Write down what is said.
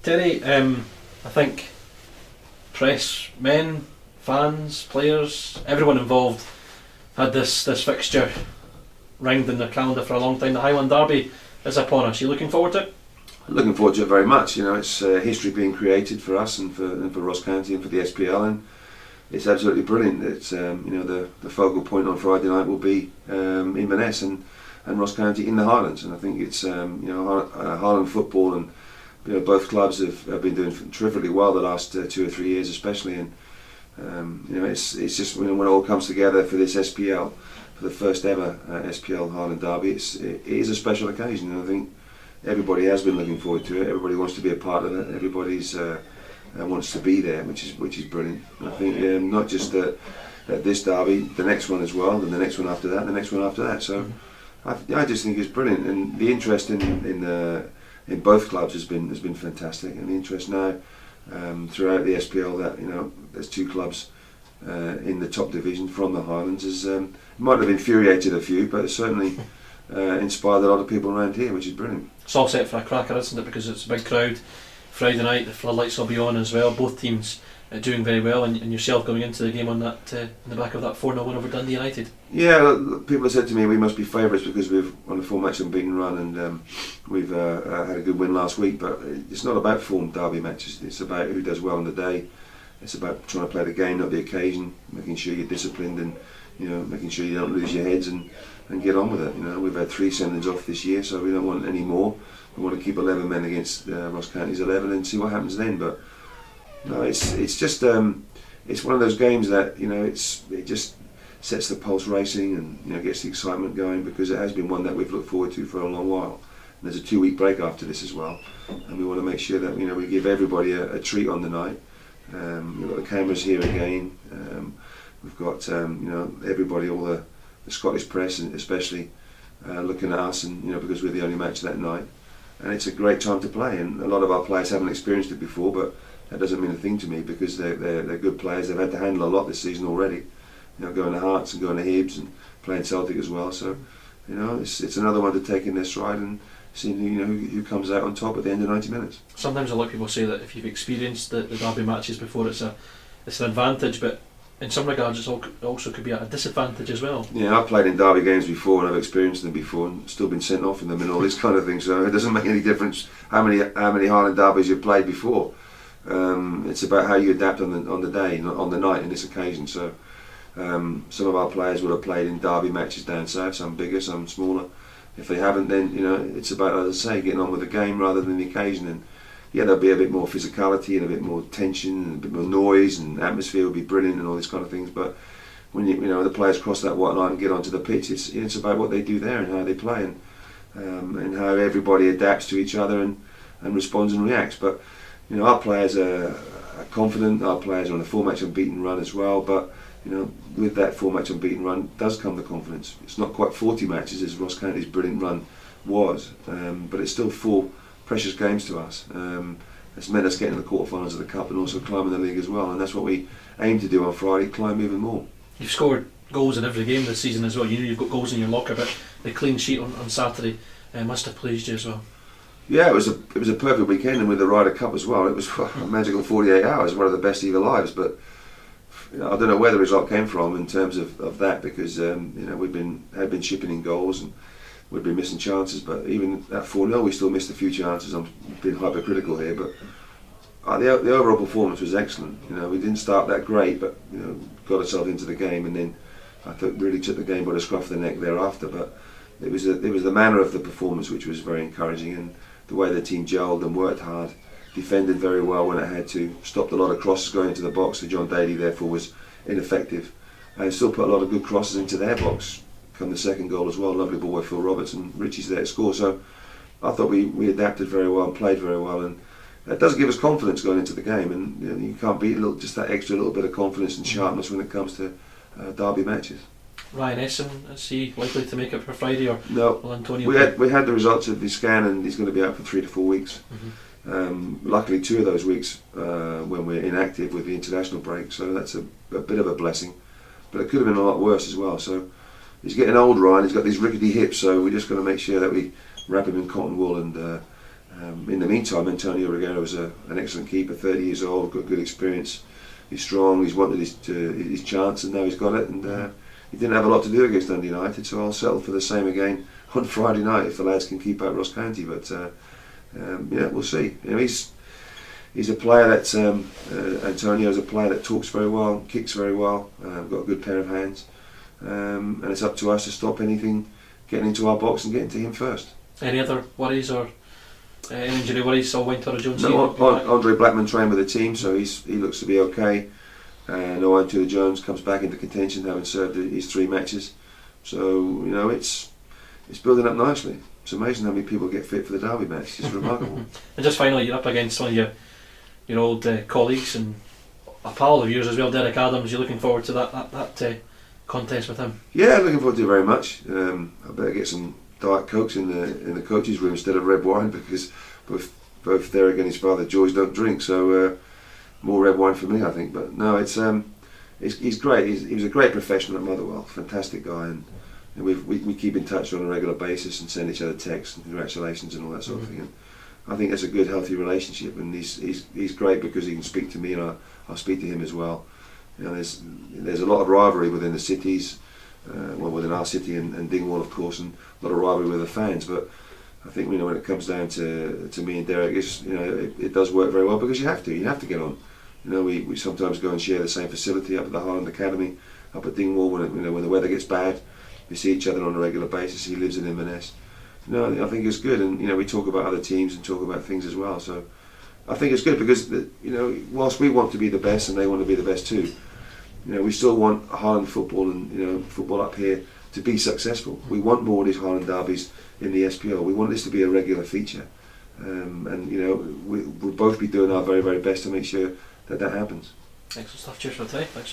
Terry, I think press, men, fans, players, everyone involved had this fixture ringed in their calendar for a long time. The Highland Derby is upon us. Are you looking forward to it? Looking forward to it very much. It's history being created for us and for Ross County and for the SPL, and it's absolutely brilliant. It's the focal point on Friday night will be Inverness and Ross County in the Highlands, and I think it's Highland football and both clubs have been doing terrifically well the last 2 or 3 years, especially, and it's just when it all comes together for this SPL, for the first ever SPL Highland Derby, it is a special occasion, and I think everybody has been looking forward to it. Everybody wants to be a part of it. Everybody's wants to be there, which is brilliant. I think not just at this derby, the next one as well, and the next one after that, and the next one after that. So I just think it's brilliant, and the interest in both clubs has been fantastic, and the interest now throughout the SPL that there's 2 clubs in the top division from the Highlands might have infuriated a few, but it's certainly inspired a lot of people around here, which is brilliant. It's all set for a cracker, isn't it? Because it's a big crowd. Friday night, the floodlights will be on as well. Both teams doing very well, and yourself going into the game on that in the back of that 4-0 win over Dundee United. Yeah, people have said to me we must be favourites because we've on a 4-match unbeaten run, and we've had a good win last week. But it's not about form derby matches. It's about who does well on the day. It's about trying to play the game, not the occasion. Making sure you're disciplined, and making sure you don't lose your heads and get on with it. We've had 3 sendings off this year, so we don't want any more. We want to keep 11 men against Ross County's 11 and see what happens then. But no, it's just it's one of those games that it just sets the pulse racing and gets the excitement going, because it has been one that we've looked forward to for a long while. And there's a 2-week break after this as well, and we want to make sure that we give everybody a treat on the night. We've got the cameras here again. We've got everybody, all the Scottish press, and especially looking at us, and because we're the only match that night. And it's a great time to play, and a lot of our players haven't experienced it before, but that doesn't mean a thing to me, because they're good players. They've had to handle a lot this season already, going to Hearts and going to Hibs and playing Celtic as well. So it's another one to take in their stride and see who comes out on top at the end of 90 minutes. Sometimes a lot of people say that if you've experienced the derby matches before, it's an advantage, but in some regards it also could be a disadvantage as well. Yeah, I've played in derby games before, and I've experienced them before, and still been sent off in them and all this kind of thing. So it doesn't make any difference how many Highland derbies you've played before. It's about how you adapt on the day, not on the night in this occasion. So some of our players will have played in derby matches down south, some bigger, some smaller. If they haven't, then it's about, as I say, getting on with the game rather than the occasion. And yeah, there'll be a bit more physicality and a bit more tension and a bit more noise, and atmosphere will be brilliant and all these kind of things. But when the players cross that white line and get onto the pitch, it's about what they do there and how they play, and how everybody adapts to each other and responds and reacts. But our players are confident. Our players are on a 4-match unbeaten run as well. But with that 4-match unbeaten run does come the confidence. It's not quite 40 matches as Ross County's brilliant run was, but it's still 4 precious games to us. It's meant us getting to the quarterfinals of the Cup and also climbing the league as well, and that's what we aim to do on Friday, climb even more. You've scored goals in every game this season as well. You've got goals in your locker, but the clean sheet on Saturday must have pleased you as well. Yeah, it was a perfect weekend, and with the Ryder Cup as well, it was a magical 48 hours, one of the best of your lives. But I don't know where the result came from in terms of that, because had been chipping in goals and we'd been missing chances. But even at 4-0, we still missed a few chances. I'm being hypercritical here, but the overall performance was excellent. We didn't start that great, but got ourselves into the game, and then I thought really took the game by the scruff of the neck thereafter. But it was the manner of the performance which was very encouraging, and the way the team gelled and worked hard, defended very well when it had to, stopped a lot of crosses going into the box, so John Daly therefore was ineffective, and still put a lot of good crosses into their box. Come the second goal as well, lovely ball by Phil Roberts, and Richie's there to score. So I thought we adapted very well and played very well, and that does give us confidence going into the game, and you can't beat just that extra little bit of confidence and sharpness when it comes to derby matches. Ryan Essen, is he likely to make it for Friday, or no? Will Antonio we had the results of his scan, and he's going to be out for 3 to 4 weeks. Luckily 2 of those weeks when we're inactive with the international break, so that's a bit of a blessing, but it could have been a lot worse as well. So he's getting old, Ryan. He's got these rickety hips, so we're just going to make sure that we wrap him in cotton wool and In the meantime, Antonio Reguero was an excellent keeper, 30 years old, got good experience. He's strong. He's wanted his chance, and now he's got it. And he didn't have a lot to do against Dundee United, so I'll settle for the same again on Friday night if the lads can keep out Ross County. But yeah, we'll see. You know, he's a player that Antonio's a player that talks very well, kicks very well, got a good pair of hands, and it's up to us to stop anything getting into our box and getting to him first. Any other worries or injury worries or Winter Jones? No, Andre Blackman trained with the team, so he looks to be okay. No Anthony Jones comes back into contention, having served his 3 matches. So you know it's building up nicely. It's amazing how many people get fit for the Derby match. It's remarkable. And just finally, you're up against one of your old colleagues and a pal of yours as well, Derek Adams. You're looking forward to that contest with him? Yeah, looking forward to it very much. I better get some Diet Cokes in the coaches' room instead of red wine, because both Derek and his father George don't drink, so more red wine for me, I think. But no, he's great. He was a great professional at Motherwell, fantastic guy, and we keep in touch on a regular basis and send each other texts and congratulations and all that sort of thing. And I think that's a good, healthy relationship, and he's great because he can speak to me and I'll speak to him as well. You know, there's a lot of rivalry within the cities, within our city and Dingwall, of course, and a lot of rivalry with the fans. But I think when it comes down to me and Derek, it does work very well because you have to get on. You know, we sometimes go and share the same facility up at the Highland Academy, up at Dingwall when the weather gets bad. We see each other on a regular basis. He lives in Inverness. No, I think it's good, and we talk about other teams and talk about things as well. So I think it's good because whilst we want to be the best and they want to be the best too, we still want Highland football and football up here to be successful. We want more of these Highland derbies in the SPL. We want this to be a regular feature, and we'll both be doing our very, very best to make sure that happens. Excellent stuff. Cheers for today. Thanks.